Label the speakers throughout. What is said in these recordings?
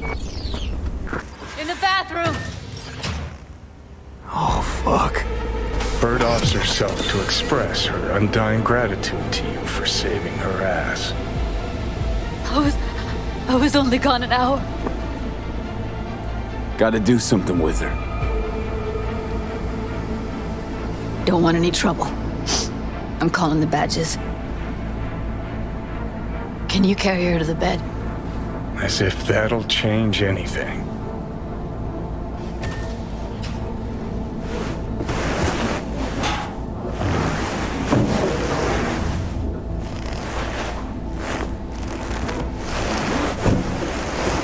Speaker 1: In the bathroom!
Speaker 2: Oh, fuck.
Speaker 3: Bird offs herself to express her undying gratitude to you for saving her ass.
Speaker 1: I was only gone an hour.
Speaker 2: Gotta do something with her.
Speaker 1: Don't want any trouble. I'm calling the badges. Can you carry her to the bed?
Speaker 3: As if that'll change anything.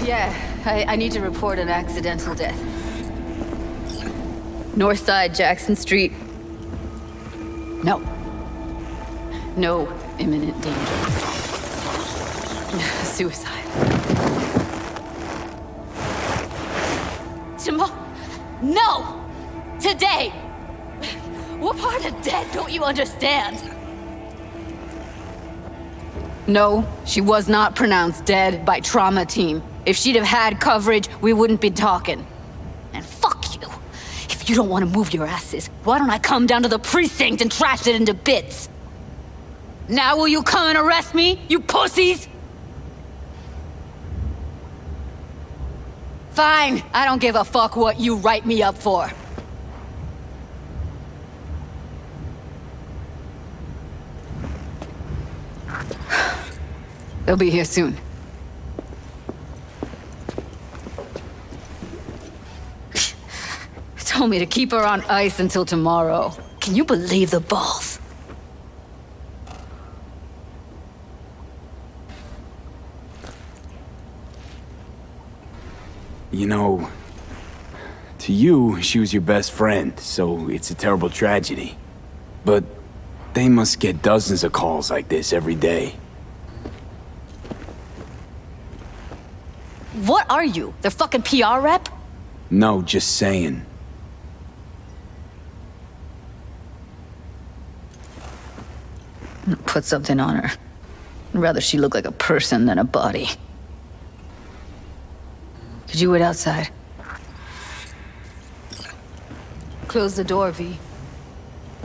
Speaker 1: Yeah, I need to report an accidental death. North side, Jackson Street. No. No imminent danger. Suicide. Tomorrow? No! Today! What part of dead don't you understand? No, she was not pronounced dead by trauma team. If she'd have had coverage, we wouldn't be talking. And fuck you. If you don't want to move your asses, why don't I come down to the precinct and trash it into bits? Now will you come and arrest me, you pussies? Fine, I don't give a fuck what you write me up for. They'll be here soon. Told me to keep her on ice until tomorrow. Can you believe the balls?
Speaker 2: You know, to you, she was your best friend, so it's a terrible tragedy. But they must get dozens of calls like this every day.
Speaker 1: What are you? Their fucking PR rep?
Speaker 2: No, just saying.
Speaker 1: Put something on her. I'd rather she look like a person than a body. Could you wait outside? Close the door, V.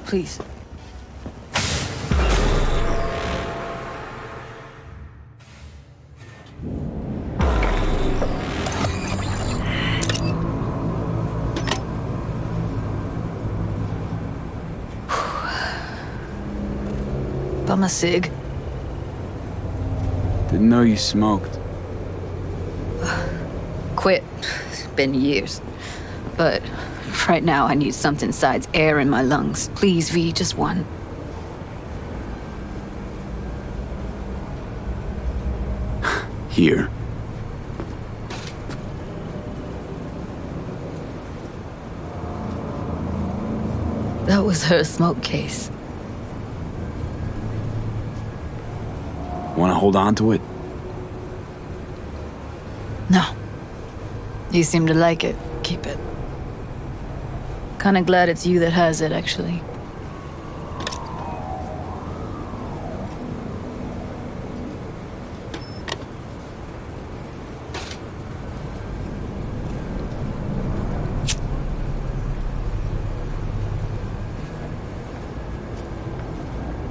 Speaker 1: Please. Bum a cig.
Speaker 2: Didn't know you smoked.
Speaker 1: Quit. It's been years. But right now I need something besides air in my lungs. Please, V, just one.
Speaker 2: Here.
Speaker 1: That was her smoke case.
Speaker 2: Wanna hold on to it?
Speaker 1: No. You seem to like it. Keep it. Kinda glad it's you that has it, actually.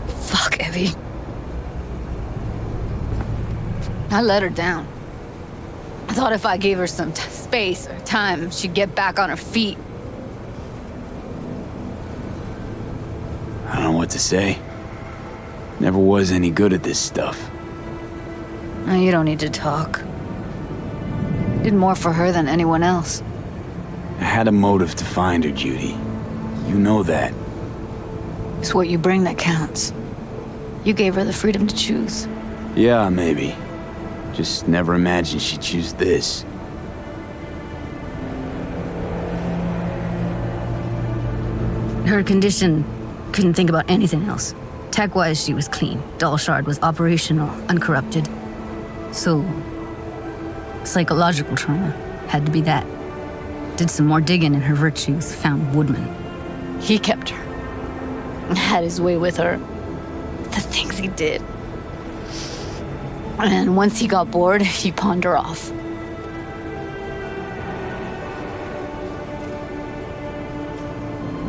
Speaker 1: Fuck, Evie. I let her down. I thought if I gave her some space or time, she'd get back on her feet.
Speaker 2: I don't know what to say. Never was any good at this stuff.
Speaker 1: No, you don't need to talk. Did more for her than anyone else.
Speaker 2: I had a motive to find her, Judy. You know that.
Speaker 1: It's what you bring that counts. You gave her the freedom to choose.
Speaker 2: Yeah, maybe. Just never imagined she'd choose this.
Speaker 1: Her condition, couldn't think about anything else. Tech-wise, she was clean. Doll Shard was operational, uncorrupted. So, psychological trauma had to be that. Did some more digging in her virtues, found Woodman. He kept her. Had his way with her. The things he did. And once he got bored, he pawned her off.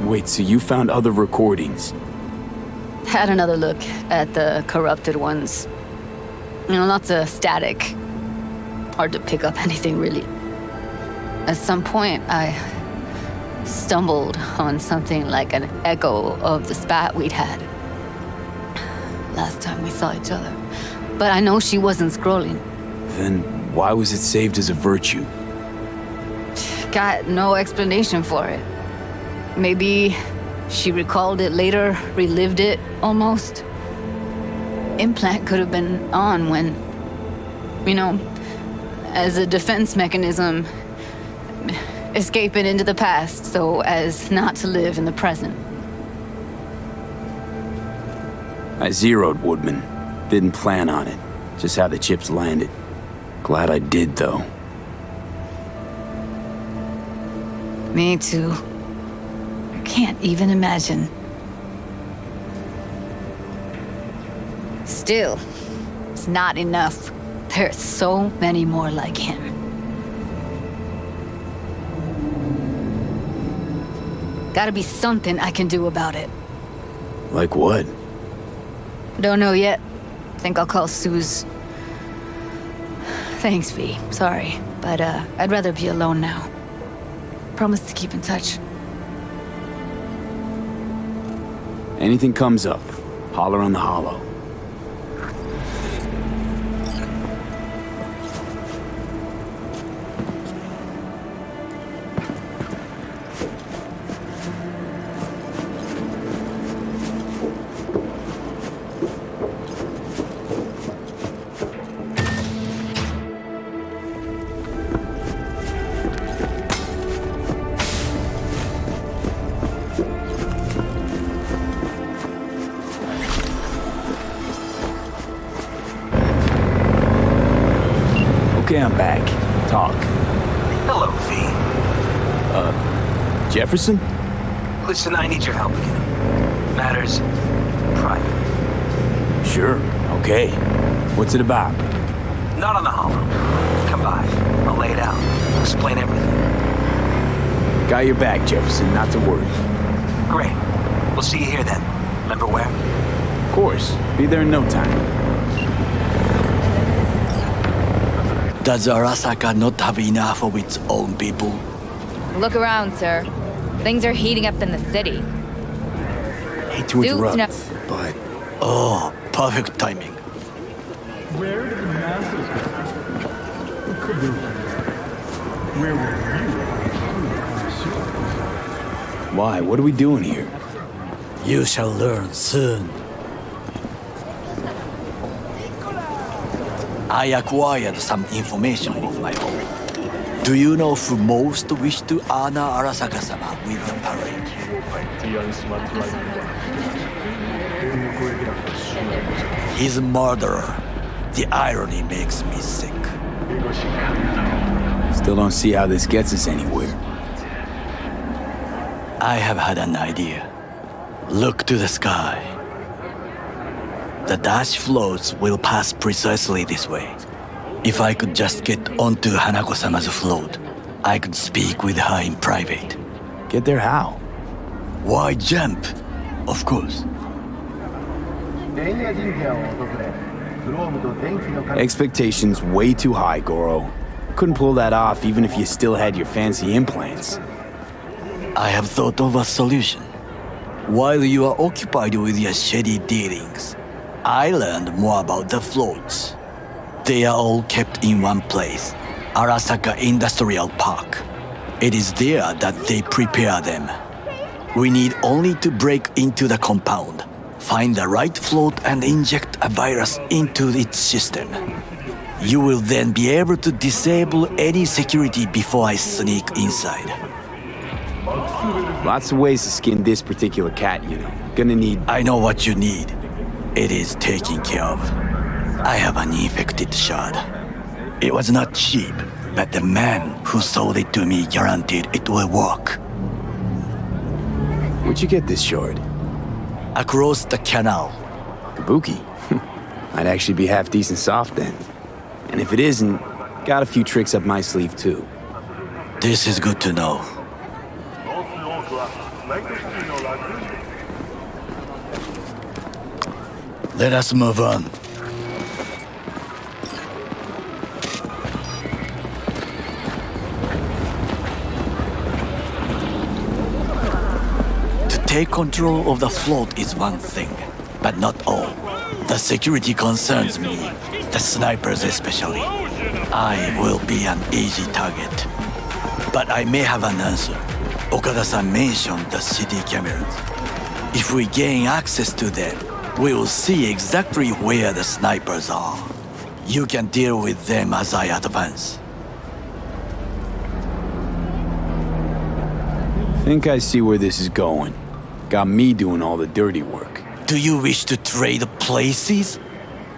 Speaker 2: Wait, so you found other recordings?
Speaker 1: Had another look at the corrupted ones. You know, lots of static. Hard to pick up anything, really. At some point, I stumbled on something like an echo of the spat we'd had last time we saw each other. But I know she wasn't scrolling.
Speaker 2: Then why was it saved as a virtue?
Speaker 1: Got no explanation for it. Maybe she recalled it later, relived it, almost. Implant could have been on when, you know, as a defense mechanism, escaping into the past so as not to live in the present.
Speaker 2: I zeroed Woodman. Didn't plan on it. Just how the chips landed. Glad I did, though.
Speaker 1: Me too. I can't even imagine. Still, it's not enough. There's so many more like him. Gotta be something I can do about it.
Speaker 2: Like what?
Speaker 1: Don't know yet. Think I'll call Suze. Thanks, V. Sorry, but I'd rather be alone now. Promise to keep in touch.
Speaker 2: Anything comes up, holler on the holo. Okay, I'm back. Talk.
Speaker 4: Hello, V.
Speaker 2: Jefferson?
Speaker 4: Listen, I need your help again. Matters private.
Speaker 2: Sure. Okay. What's it about?
Speaker 4: Not on the holo. Come by. I'll lay it out. Explain everything.
Speaker 2: Got your back, Jefferson. Not to worry.
Speaker 4: Great. We'll see you here then. Remember where?
Speaker 2: Of course. Be there in no time.
Speaker 5: Does Arasaka not have enough of its own people?
Speaker 6: Look around, sir. Things are heating up in the city.
Speaker 2: Hate to interrupt,
Speaker 6: no-
Speaker 2: but
Speaker 5: Oh, perfect timing.
Speaker 7: Where did the masses go? Kabuki. Where were you?
Speaker 2: why? What are we doing here?
Speaker 5: You shall learn soon. I acquired some information of my own. Do you know who most wish to honor Arasaka-sama with the parade? His murderer. The irony makes me sick.
Speaker 2: Still don't see how this gets us anywhere.
Speaker 5: I have had an idea. Look to the sky. The dash floats will pass precisely this way. If I could just get onto Hanako-sama's float, I could speak with her in private.
Speaker 2: Get there how?
Speaker 5: Why jump? Of course.
Speaker 2: Expectations way too high, Goro. Couldn't pull that off even if you still had your fancy implants.
Speaker 5: I have thought of a solution. While you are occupied with your shady dealings, I learned more about the floats. They are all kept in one place, Arasaka Industrial Park. It is there that they prepare them. We need only to break into the compound, find the right float and inject a virus into its system. You will then be able to disable any security before I sneak inside.
Speaker 2: Lots of ways to skin this particular cat, you know. Gonna need...
Speaker 5: I know what you need. It is taken care of. I have an infected shard. It was not cheap, but the man who sold it to me guaranteed it will work.
Speaker 2: Where'd you get this shard?
Speaker 5: Across the canal.
Speaker 2: Kabuki? Might actually be half decent soft then. And if it isn't, got a few tricks up my sleeve too.
Speaker 5: This is good to know. Let us move on. To take control of the float is one thing, but not all. The security concerns me, the snipers especially. I will be an easy target. But I may have an answer. Okada-san mentioned the city cameras. If we gain access to them, we will see exactly where the snipers are. You can deal with them as I advance.
Speaker 2: Think I see where this is going. Got me doing all the dirty work.
Speaker 5: Do you wish to trade places?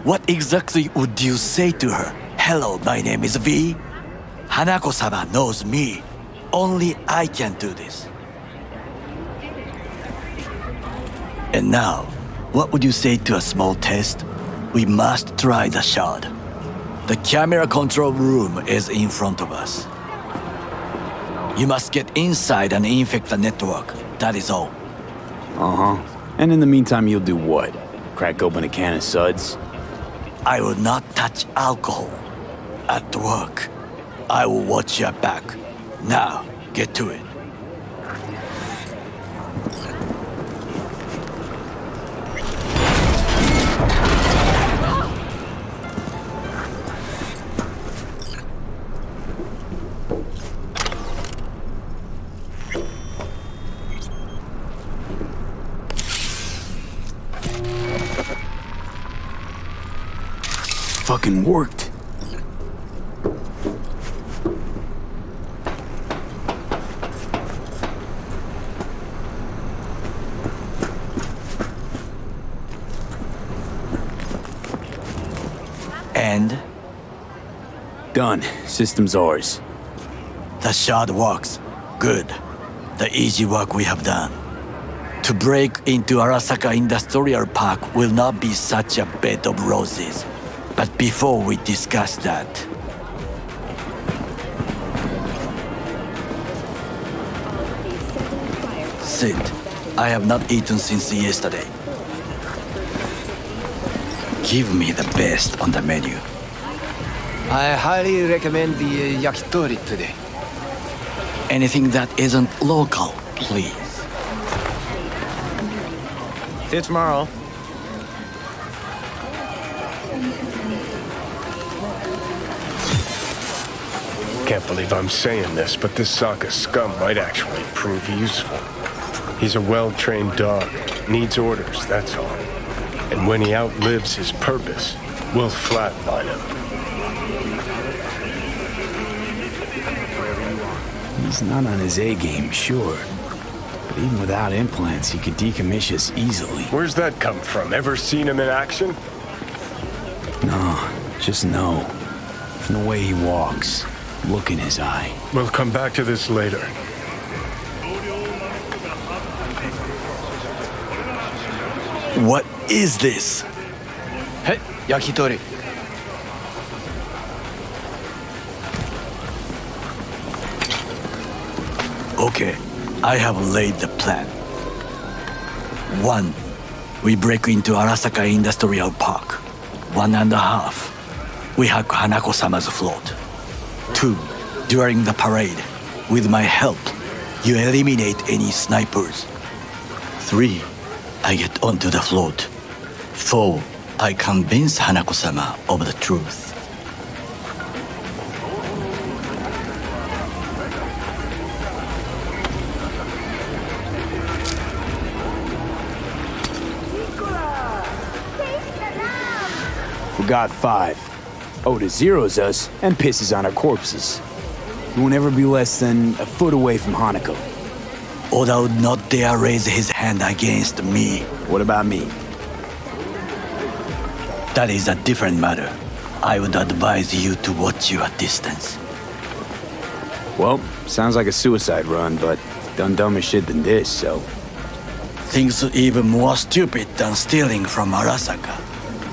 Speaker 5: What exactly would you say to her? Hello, my name is V. Hanako-sama knows me. Only I can do this. And now, what would you say to a small test? We must try the shard. The camera control room is in front of us. You must get inside and infect the network. That is all.
Speaker 2: Uh-huh. And in the meantime, you'll do what? Crack open a can of suds?
Speaker 5: I will not touch alcohol. At work, I will watch your back. Now, get to it.
Speaker 2: Fucking worked.
Speaker 5: And
Speaker 2: Done. System's ours.
Speaker 5: the shard works. Good. The easy work we have done. To break into Arasaka Industrial Park will not be such a bed of roses. But before we discuss that, sit. I have not eaten since yesterday. Give me the best on the menu.
Speaker 8: I highly recommend the yakitori today.
Speaker 5: Anything that isn't local, please.
Speaker 8: See you tomorrow.
Speaker 3: Can't believe I'm saying this, but this Sokka scum might actually prove useful. He's a well-trained dog. Needs orders, that's all. And when he outlives his purpose, we'll flatline him.
Speaker 2: He's not on his A-game, sure. But even without implants, he could decommission us easily.
Speaker 3: Where's that come from? Ever seen him in action?
Speaker 2: No, just know. From the way he walks, look in his eye.
Speaker 3: We'll come back to this later.
Speaker 5: What is this?
Speaker 8: Hey, yakitori.
Speaker 5: Okay, I have laid the plan. 1. We break into Arasaka Industrial Park. 1.5. We hack Hanako-sama's float. 2. During the parade, with my help, you eliminate any snipers. 3. I get onto the float. 4. I convince Hanako-sama of the truth.
Speaker 2: Forgot 5. Oda zeroes us and pisses on our corpses. He won't ever be less than a foot away from Hanako.
Speaker 5: Oda would not dare raise his hand against me.
Speaker 2: What about me?
Speaker 5: That is a different matter. I would advise you to watch your distance.
Speaker 2: Well, sounds like a suicide run, but done dumber shit than this, so...
Speaker 5: Things even more stupid than stealing from Arasaka.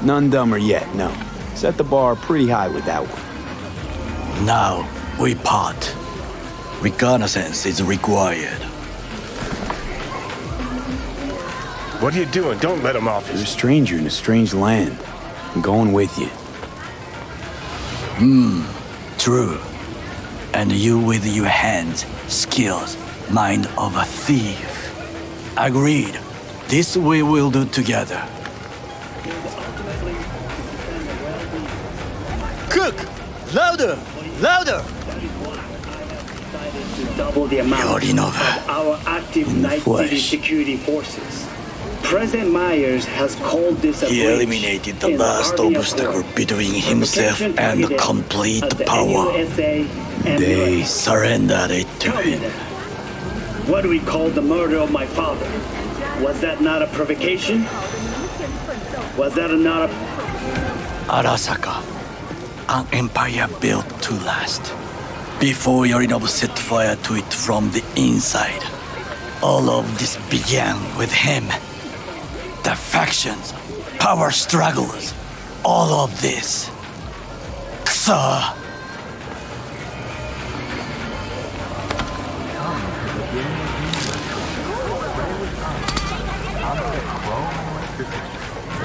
Speaker 2: None dumber yet, no. Set the bar pretty high with that one.
Speaker 5: Now, we part. Reconnaissance is required.
Speaker 3: What are you doing? Don't let him off
Speaker 2: You're a
Speaker 3: his...
Speaker 2: stranger in a strange land. I'm going with you.
Speaker 5: True. And you with your hands, skills, mind of a thief. Agreed. This we will do together. Cook! Louder! Louder!
Speaker 9: Double the amount
Speaker 5: Yorinova.
Speaker 9: of our active
Speaker 2: In the
Speaker 9: Night City
Speaker 2: flesh.
Speaker 9: security forces. President Myers has called this a
Speaker 5: He
Speaker 9: breach
Speaker 5: eliminated the
Speaker 9: in
Speaker 5: last
Speaker 9: Army of
Speaker 5: obstacle
Speaker 9: War.
Speaker 5: between himself
Speaker 9: Protection
Speaker 5: and
Speaker 9: targeted
Speaker 5: complete
Speaker 9: at the
Speaker 5: power.
Speaker 9: NUSA and
Speaker 2: They
Speaker 9: US.
Speaker 5: Surrendered it to
Speaker 9: Tell me
Speaker 5: him.
Speaker 9: then, what we called the murder of my father, was that not a provocation? Was that not a...
Speaker 5: Arasaka, an empire built to last. Before Yorinobu set fire to it from the inside, all of this began with him. The factions, power struggles, all of this. Kusa!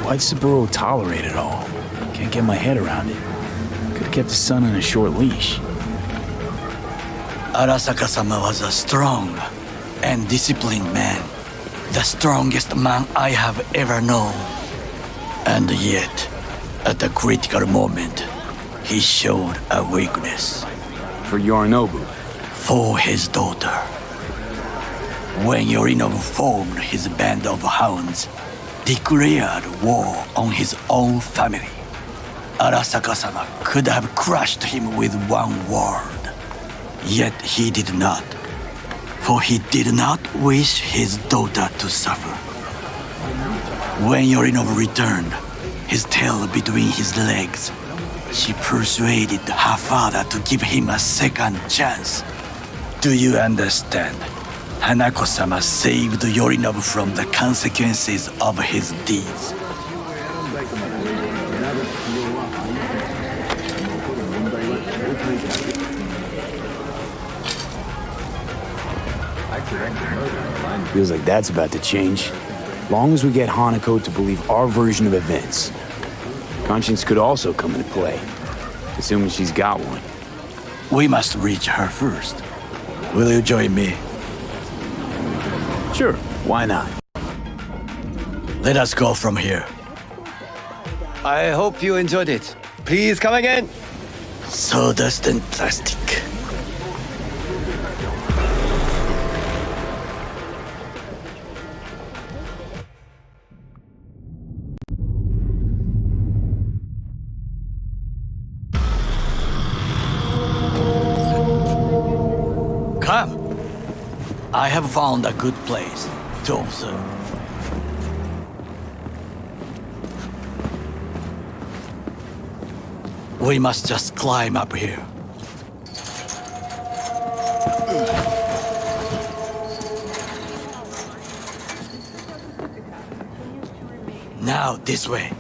Speaker 2: Why'd Saburo tolerate it all? Can't get my head around it. Could've kept his son on a short leash.
Speaker 5: Arasaka-sama was a strong and disciplined man. The strongest man I have ever known. And yet, at a critical moment, he showed a weakness
Speaker 2: For Yorinobu.
Speaker 5: for his daughter. When Yorinobu formed his band of hounds, declared war on his own family, Arasaka-sama could have crushed him with one word. Yet he did not, for he did not wish his daughter to suffer. When Yorinobu returned, his tail between his legs, she persuaded her father to give him a second chance. Do you understand? Hanako-sama saved Yorinobu from the consequences of his deeds.
Speaker 2: Feels like that's about to change. Long as we get Hanako to believe our version of events. Conscience could also come into play, assuming she's got one.
Speaker 5: We must reach her first. Will you join me?
Speaker 2: Sure, why not?
Speaker 5: Let us go from here.
Speaker 8: I hope you enjoyed it. Please come again.
Speaker 5: Sawdust and plastic. Come. I have found a good place to observe. We must just climb up here. Now this way.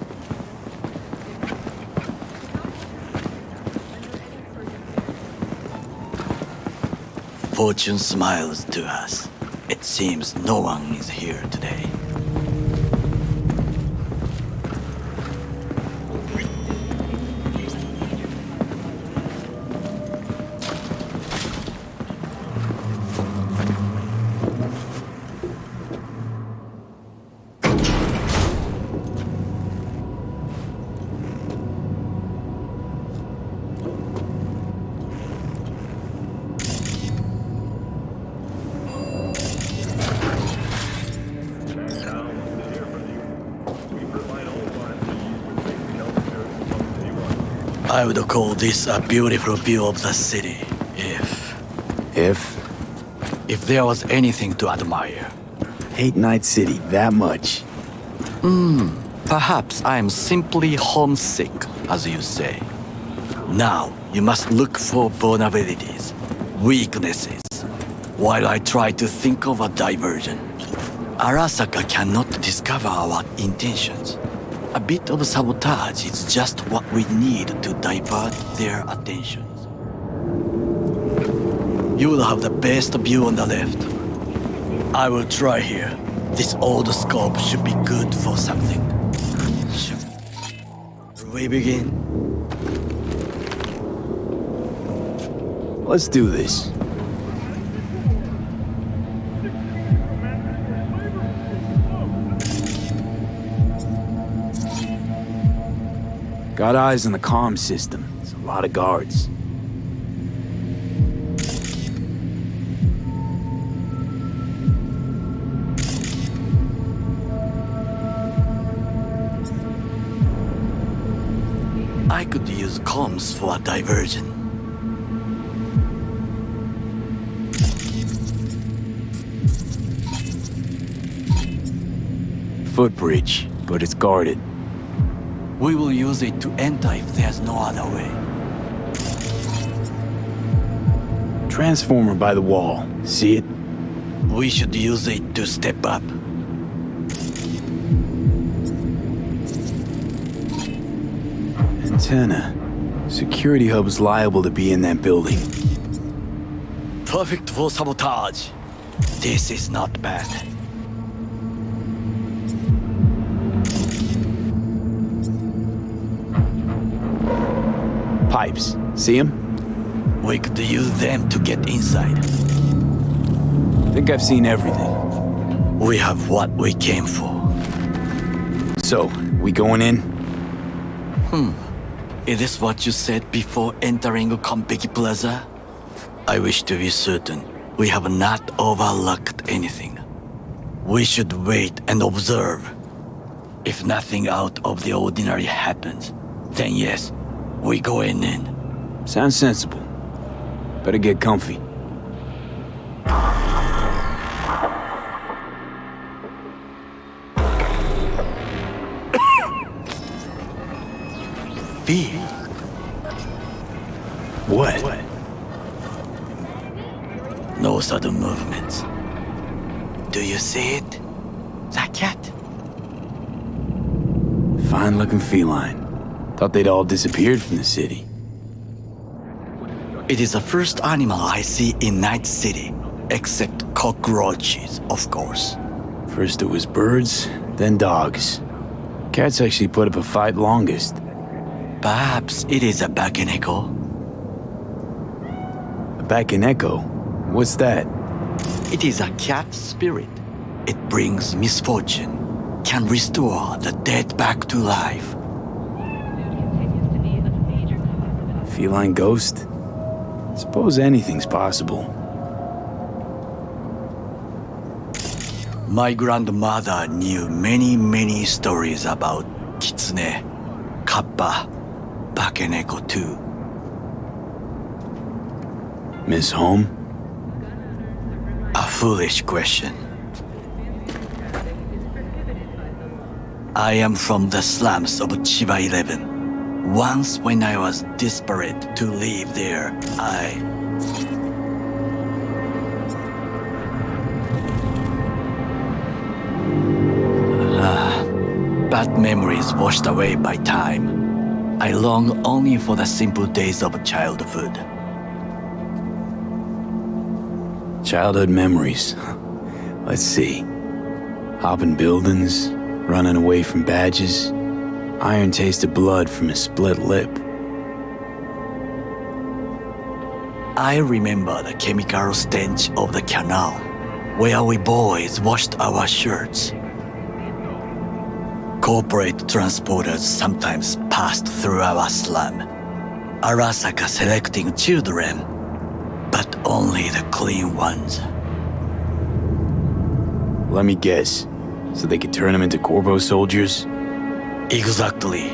Speaker 5: Fortune smiles to us. It seems no one is here today. I would call this a beautiful view of the city, if there was anything to admire.
Speaker 2: Hate Night City that much.
Speaker 5: Perhaps I am simply homesick, as you say. Now, you must look for vulnerabilities, weaknesses, while I try to think of a diversion. Arasaka cannot discover our intentions. A bit of sabotage is just what we need to divert their attentions. You will have the best view on the left. I will try here. This old scope should be good for something. Should we begin?
Speaker 2: Let's do this. Got eyes on the comm system. There's a lot of guards.
Speaker 5: I could use comms for a diversion.
Speaker 2: Footbridge, but it's guarded.
Speaker 5: We will use it to enter if there's no other way.
Speaker 2: Transformer by the wall. See it?
Speaker 5: We should use it to step up.
Speaker 2: Antenna. Security hub's liable to be in that building.
Speaker 5: Perfect for sabotage. This is not bad.
Speaker 2: Pipes. See them?
Speaker 5: We could use them to get inside.
Speaker 2: Think I've seen everything.
Speaker 5: We have what we came for.
Speaker 2: So, we going in?
Speaker 5: Is this what you said before entering Konpeki Plaza? I wish to be certain we have not overlooked anything. We should wait and observe. If nothing out of the ordinary happens, then yes, we go in.
Speaker 2: Sounds sensible. Better get comfy.
Speaker 5: B.
Speaker 2: What?
Speaker 5: No sudden movements. Do you see it? That cat?
Speaker 2: Fine-looking feline. Thought they'd all disappeared from the city.
Speaker 5: It is the first animal I see in Night City, except cockroaches, of course.
Speaker 2: First it was birds, then dogs. Cats actually put up a fight longest.
Speaker 5: Perhaps it is a Bakeneko.
Speaker 2: A Bakeneko? What's that?
Speaker 5: It is a cat spirit. It brings misfortune, can restore the dead back to life.
Speaker 2: Feline ghost? Suppose anything's possible.
Speaker 5: My grandmother knew many stories about Kitsune, Kappa, Bakeneko too.
Speaker 2: Miss Home?
Speaker 5: A foolish question. I am from the slums of Chiba 11. Once when I was desperate to live there, bad memories washed away by time. I long only for the simple days of childhood.
Speaker 2: Childhood memories. Let's see. Hopping buildings, running away from badges, iron tasted blood from a split lip.
Speaker 5: I remember the chemical stench of the canal, where we boys washed our shirts. Corporate transporters sometimes passed through our slum, Arasaka selecting children, but only the clean ones.
Speaker 2: Let me guess. So they could turn them into Corpo soldiers?
Speaker 5: Exactly.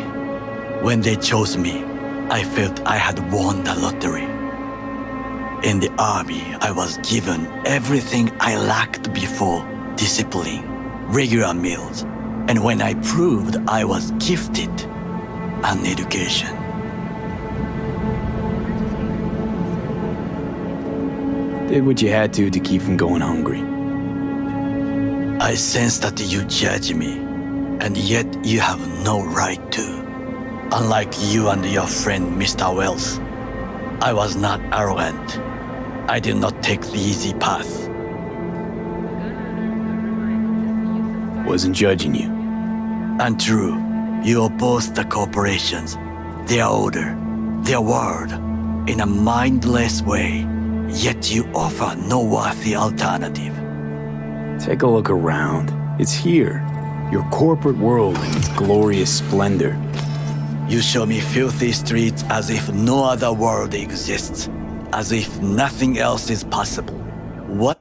Speaker 5: When they chose me, I felt I had won the lottery. In the army, I was given everything I lacked before: discipline, regular meals, and when I proved I was gifted, an education.
Speaker 2: Did what you had to keep from going hungry.
Speaker 5: I sense that you judge me, and yet you have no right to. Unlike you and your friend Mr. Wells, I was not arrogant. I did not take the easy path.
Speaker 2: Wasn't judging you.
Speaker 5: Untrue. You oppose the corporations, their order, their world, in a mindless way, yet you offer no worthy alternative.
Speaker 2: Take a look around. It's here. Your corporate world in its glorious splendor.
Speaker 5: You show me filthy streets as if no other world exists, as if nothing else is possible. What?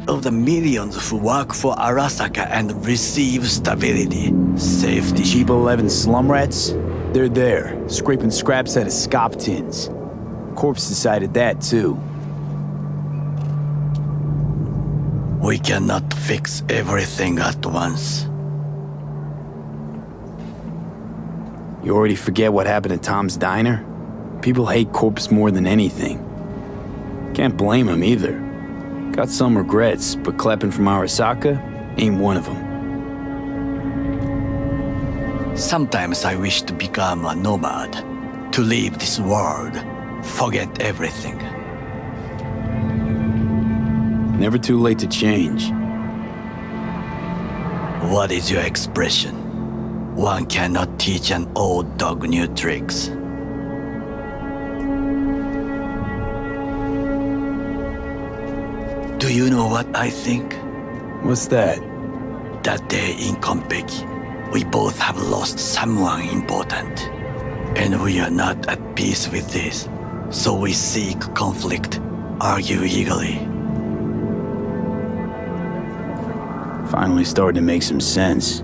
Speaker 5: Of the millions who work for Arasaka and receive stability, safety.
Speaker 2: Cheap 11 slum rats? They're there, scraping scraps out of scop tins. Corpse decided that, too.
Speaker 5: We cannot fix everything at once.
Speaker 2: You already forget what happened at Tom's Diner? People hate Corpse more than anything. Can't blame him either. Got some regrets, but clapping from Arasaka ain't one of them.
Speaker 5: Sometimes I wish to become a nomad, to leave this world, forget everything.
Speaker 2: Never too late to change.
Speaker 5: What is your expression? One cannot teach an old dog new tricks. Do you know what I think?
Speaker 2: What's that?
Speaker 5: That day in Konpeki, we both have lost someone important. And we are not at peace with this. So we seek conflict, argue eagerly.
Speaker 2: Finally starting to make some sense.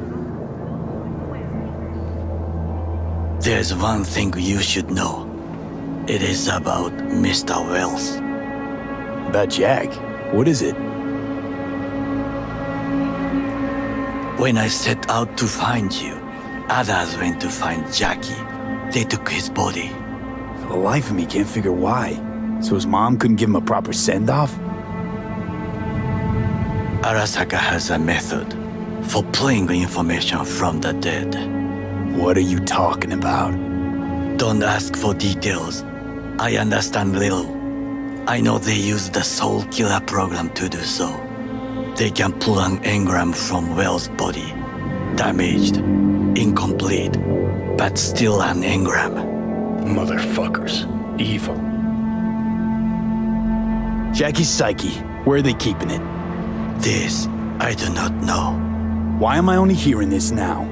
Speaker 5: There's one thing you should know. It is about Mr. Wells.
Speaker 2: About Jack? What is it?
Speaker 5: When I set out to find you, others went to find Jackie. They took his body.
Speaker 2: For the life of me, can't figure why. So his mom couldn't give him a proper send-off?
Speaker 5: Arasaka has a method for pulling information from the dead.
Speaker 2: What are you talking about?
Speaker 5: Don't ask for details. I understand little. I know they use the Soul Killer program to do so. They can pull an engram from Wells' body. Damaged, incomplete, but still an engram.
Speaker 3: Motherfuckers. Evil.
Speaker 2: Jackie's psyche. Where are they keeping it?
Speaker 5: This, I do not know.
Speaker 2: Why am I only hearing this now?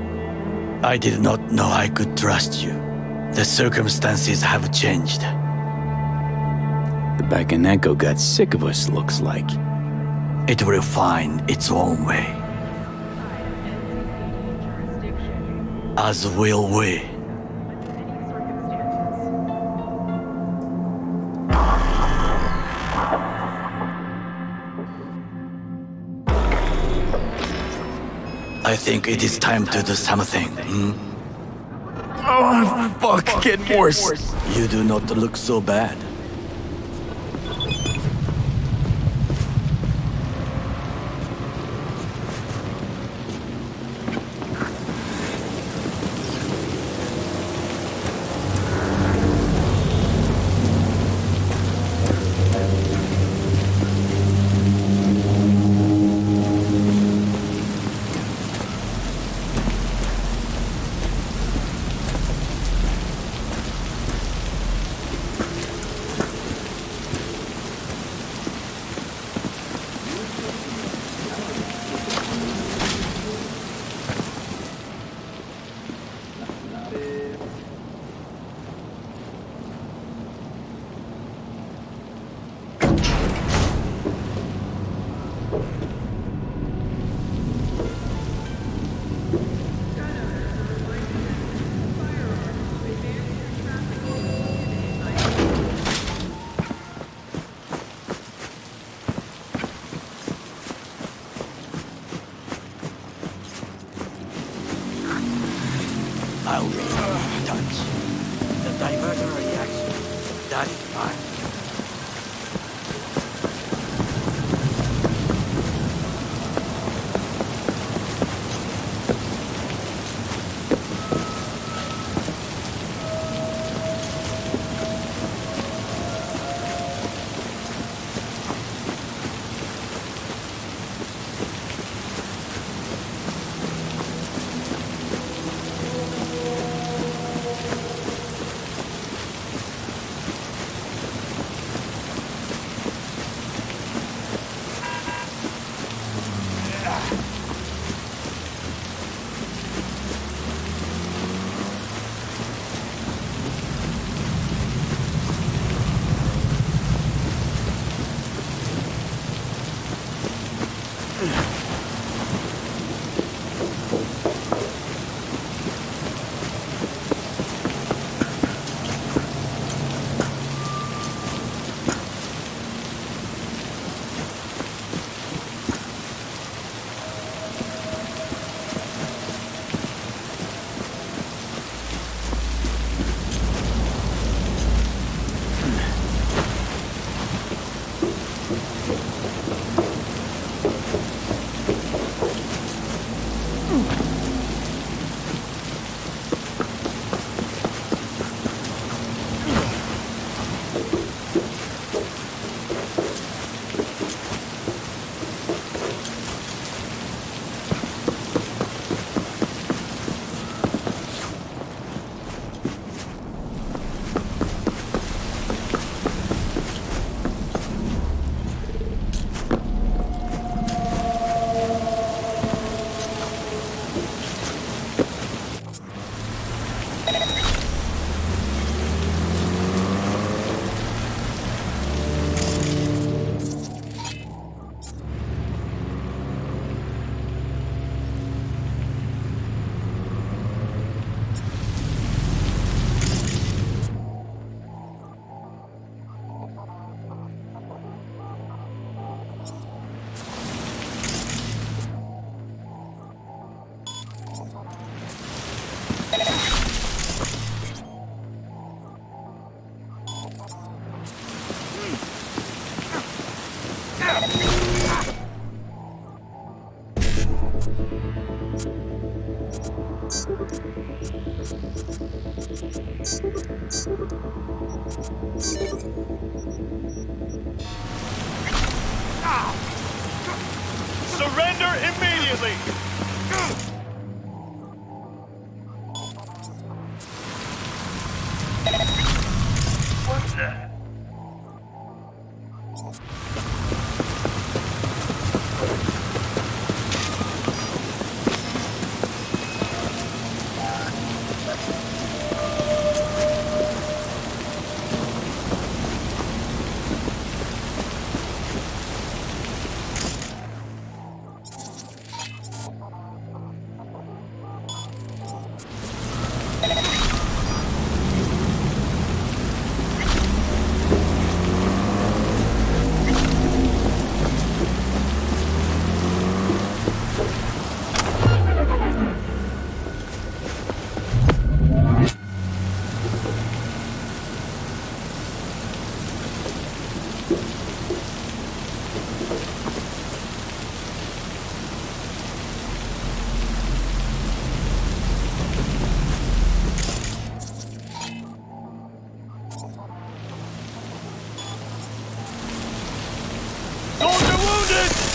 Speaker 5: I did not know I could trust you. The circumstances have changed.
Speaker 2: The Bakaneko got sick of us, looks like.
Speaker 5: It will find its own way. As will we. I think it is time to do something.
Speaker 2: Oh, fuck, getting worse.
Speaker 5: You do not look so bad.
Speaker 7: Surrender immediately! What's that?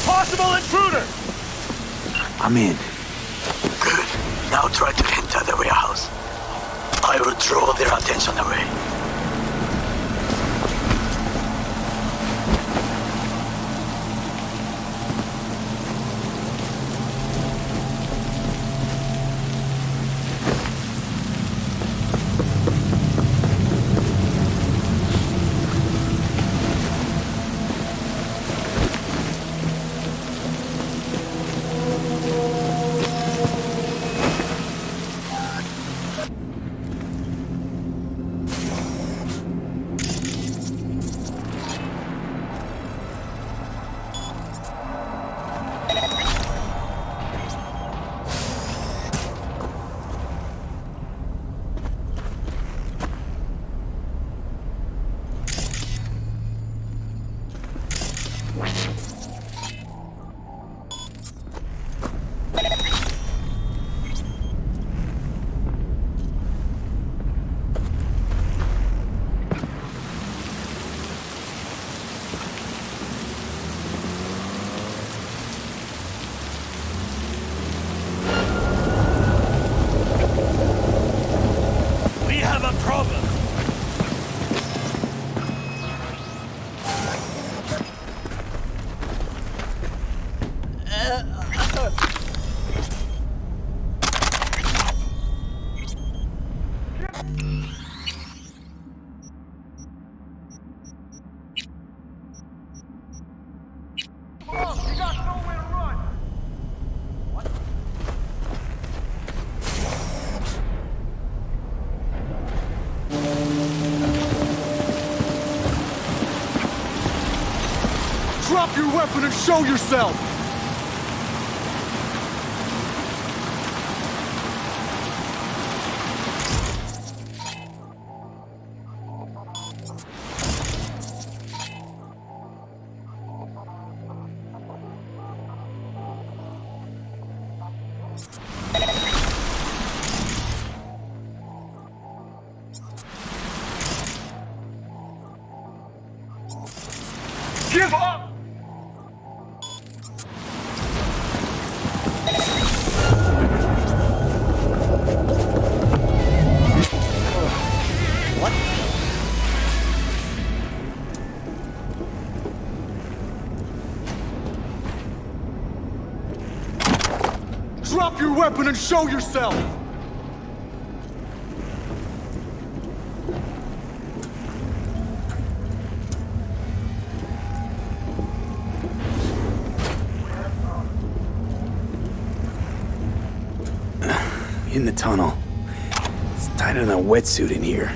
Speaker 7: Possible intruder!
Speaker 5: I'm in.
Speaker 8: Good. Now try to enter the warehouse. I will draw their attention away.
Speaker 7: You got nowhere to run! Drop your weapon and show yourself! Give up! What? Drop your weapon and show yourself!
Speaker 2: In the tunnel. It's tighter than a wetsuit in here.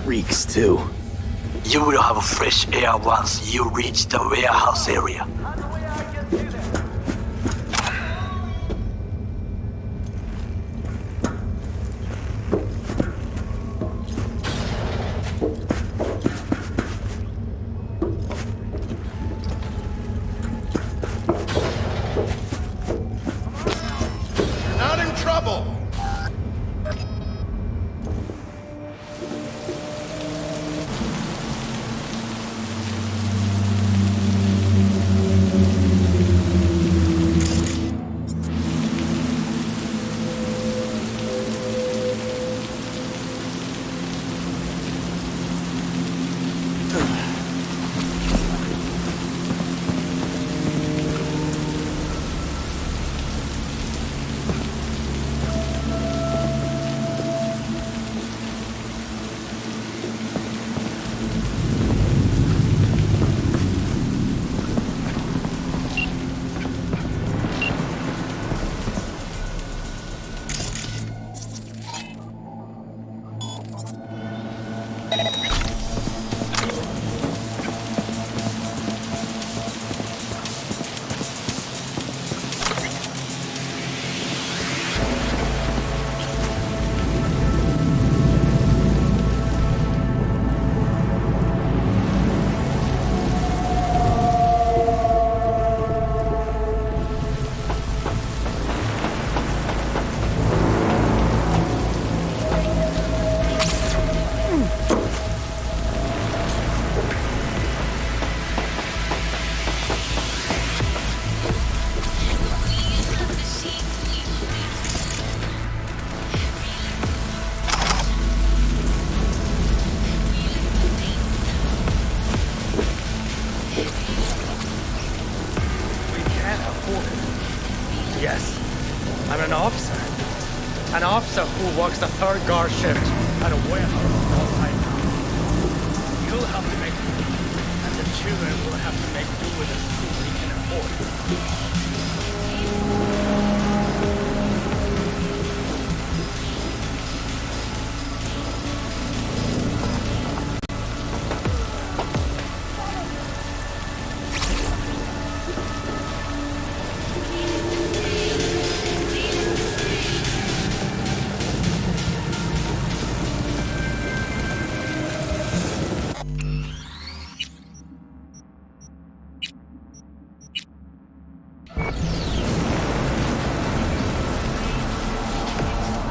Speaker 2: Reeks, too.
Speaker 8: You will have fresh air once you reach the warehouse area.
Speaker 7: Not in trouble!
Speaker 10: Yes, I'm an officer. An officer who works the third guard shift at a warehouse all night. You'll have to make do, and the children will have to make do with the food we can afford.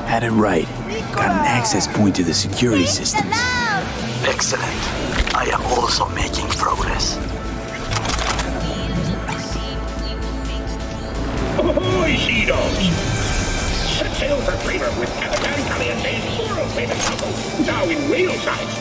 Speaker 2: Had it right. Got an access point to the security systems.
Speaker 8: Excellent. I am also making progress.
Speaker 11: Ahoy, she-dogs! Set sail for Kramer with Capitan Caliente's Floral Flavor Combo, now in real size.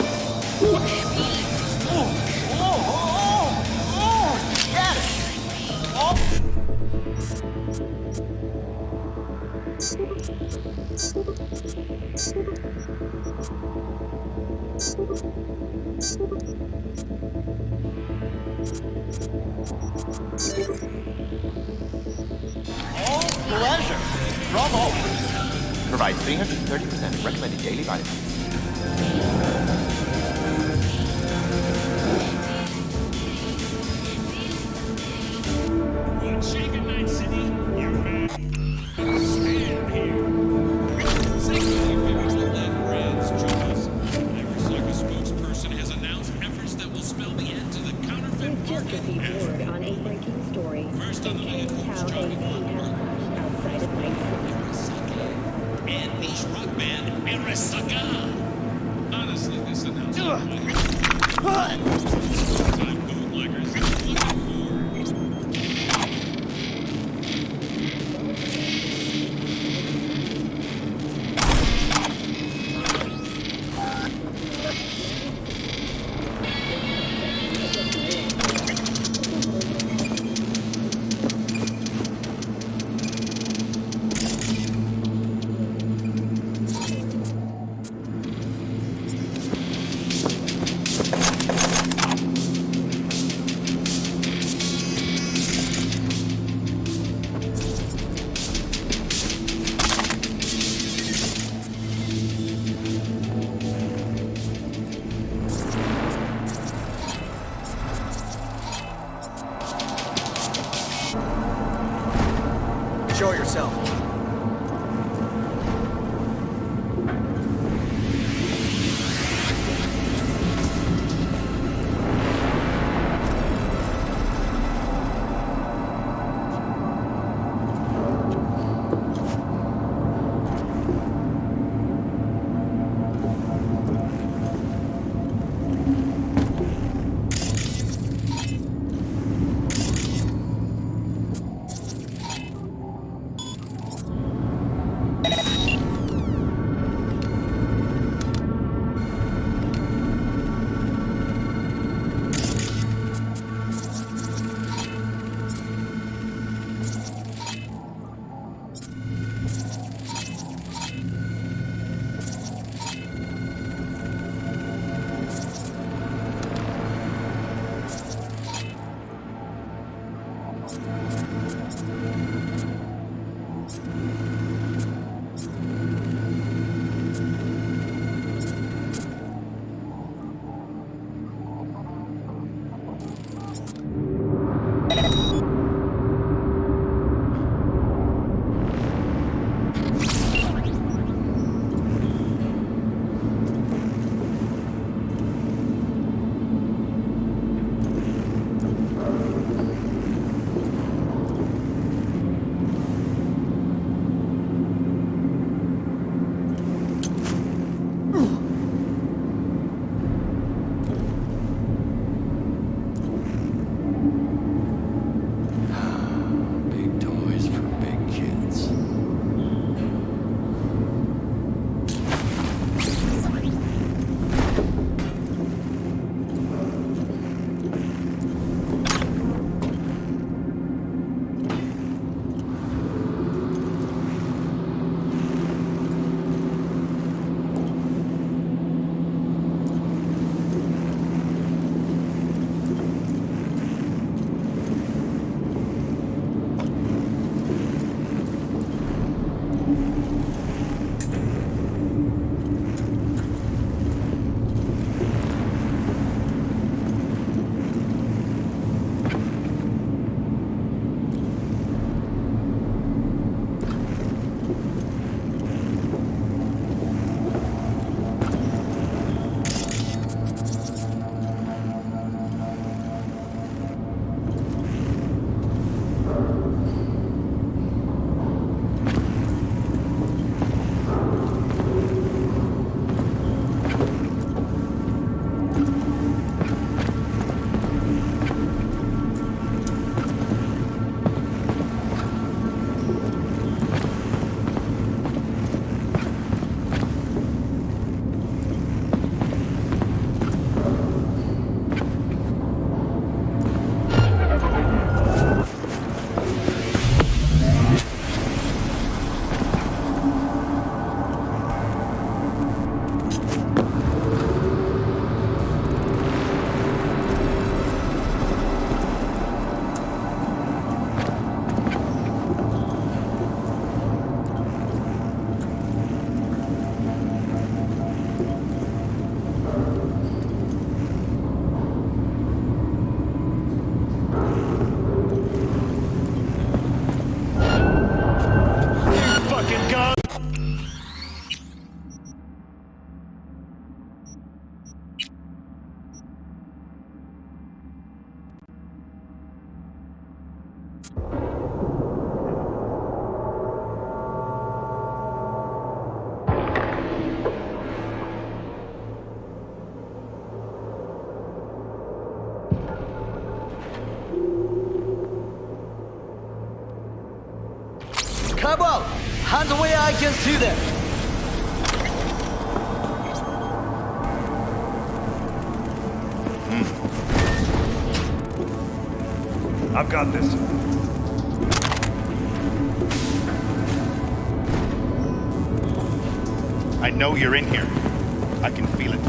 Speaker 12: Pleasure. Bravo. Provides 330% recommended daily vitamins.
Speaker 13: received word on a breaking story detailing how a plane has crashed outside of Night City.
Speaker 14: And this rock band, Arasaka. Honestly, this announcement. Time bootleggers looking for.
Speaker 10: Show yourself.
Speaker 5: Come on! Hands where I can see them!
Speaker 15: I've got this. I know you're in here. I can feel it.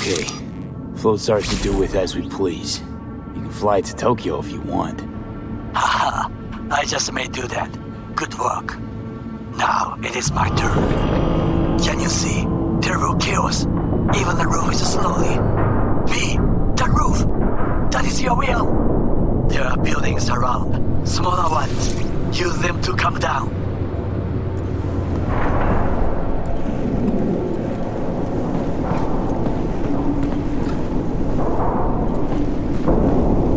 Speaker 2: Okay. Float starts to do with as we please. You can fly to Tokyo if you want.
Speaker 8: Haha, I just may do that. Good work. Now it is my turn. Can you see? Terrible chaos. Even the roof is slowly. V, the roof! That is your will! There are buildings around. Smaller ones. Use them to come down.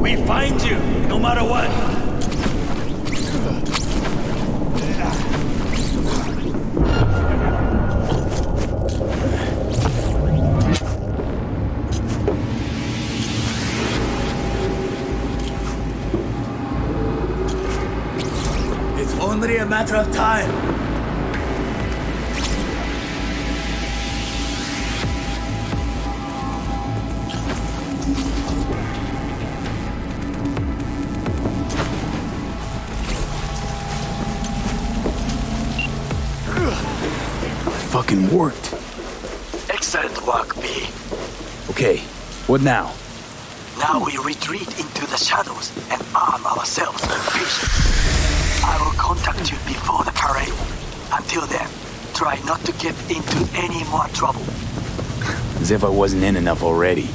Speaker 10: We find you, no matter what.
Speaker 5: It's only a matter of time.
Speaker 2: Fucking worked.
Speaker 8: Excellent work, V.
Speaker 2: Okay, what now?
Speaker 8: Now we retreat into the shadows and arm ourselves with patience. I will contact you before the parade. Until then, try not to get into any more trouble.
Speaker 2: As if I wasn't in enough already.